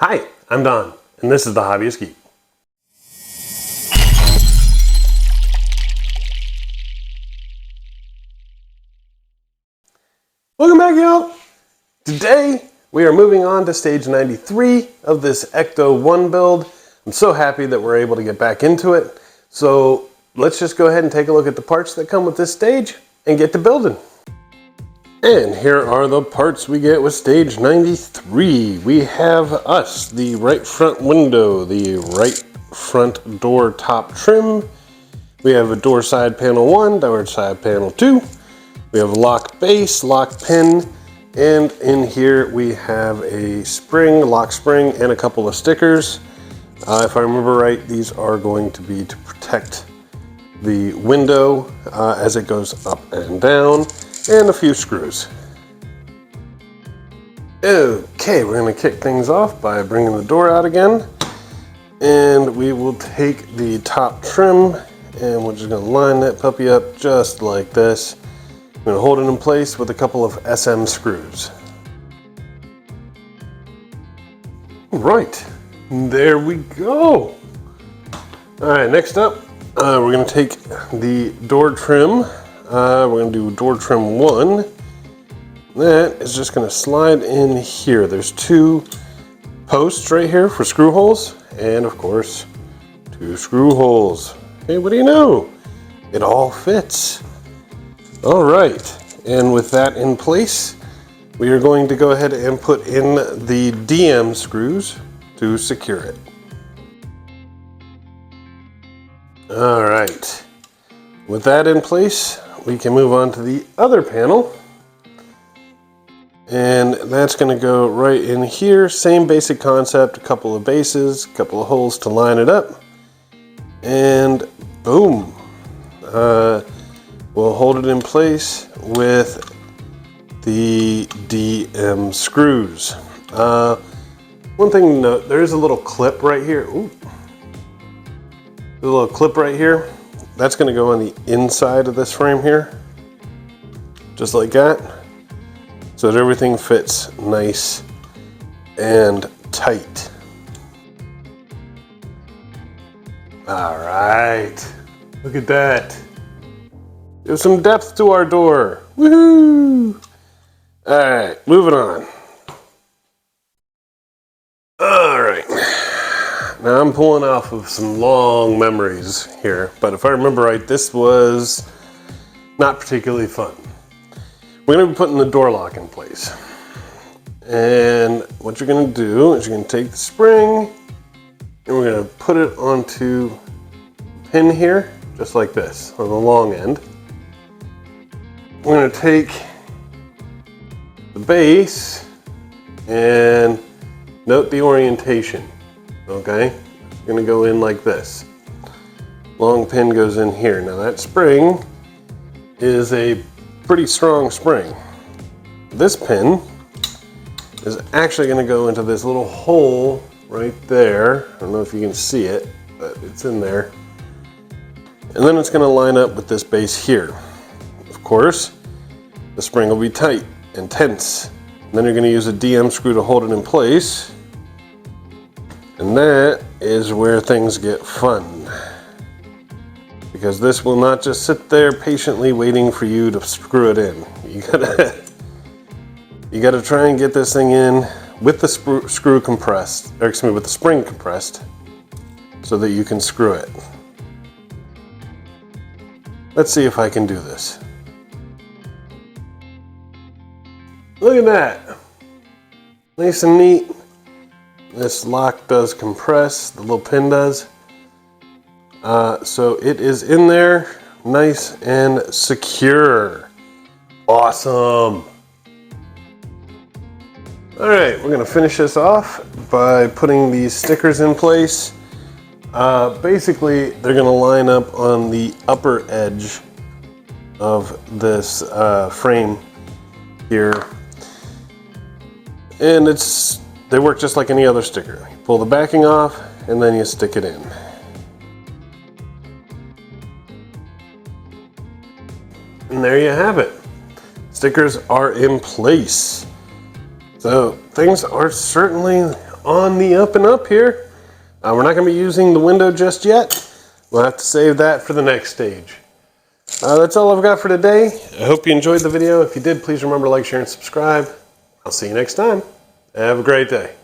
Hi, I'm Don, and this is the Hobbyist Geek. Welcome back, y'all. Today, we are moving on to stage 93 of this Ecto-1 build. I'm so happy that we're able to get back into it. So let's just go ahead and take a look at the parts that come with this stage and get to building. And here are the parts we get with stage 93. We have us, the right front window, the right front door top trim. We have a door side panel 1, door side panel 2. We have a lock base, lock pin, and in here we have a spring, lock spring, and a couple of stickers. If I remember right, these are going to be to protect the window as it goes up and down, and a few screws. Okay, we're going to kick things off by bringing the door out again, and we will take the top trim and we're just going to line that puppy up just like this. I'm going to hold it in place with a couple of SM screws. Right, there we go. All right, next up, we're going to take the door trim. We're going to do door trim 1. That is just going to slide in here. There's 2 posts right here for screw holes, and of course, 2 screw holes. Hey, what do you know? It all fits. All right, and with that in place, we are going to go ahead and put in the DM screws to secure it. All right, with that in place, we can move on to the other panel. And that's going to go right in here. Same basic concept, a couple of bases, a couple of holes to line it up. And boom. We'll hold it in place with the DM screws. One thing to note, there is a little clip right here. Ooh. There's a little clip right here. That's going to go on the inside of this frame here. Just like that. So that everything fits nice and tight. All right, look at that. There's some depth to our door. Woohoo! All right, moving on. All right, now I'm pulling off of some long memories here, but if I remember right, this was not particularly fun. We're going to be putting the door lock in place. And what you're going to do is you're going to take the spring and we're going to put it onto a pin here, just like this, on the long end. We're going to take the base and note the orientation, okay? It's going to go in like this. Long pin goes in here. Now that spring is a pretty strong spring. This pin is actually going to go into this little hole right there. I don't know if you can see it, but it's in there. And then it's going to line up with this base here. Of course, the spring will be tight and tense. And then you're going to use a DM screw to hold it in place. And that is where things get fun. Because this will not just sit there patiently waiting for you to screw it in. You gotta try and get this thing in with the screw compressed, or excuse me, with the spring compressed, so that you can screw it. Let's see if I can do this. Look at that. Nice and neat. This lock does compress, the little pin does. So it is in there, nice and secure. Awesome. All right, we're gonna finish this off by putting these stickers in place. Basically, they're gonna line up on the upper edge of this frame here. And they work just like any other sticker. You pull the backing off and then you stick it in. And there you have it. Stickers are in place. So things are certainly on the up and up here. We're not going to be using the window just yet. We'll have to save that for the next stage. That's all I've got for today. I hope you enjoyed the video. If you did, please remember to like, share, and subscribe. I'll see you next time. Have a great day.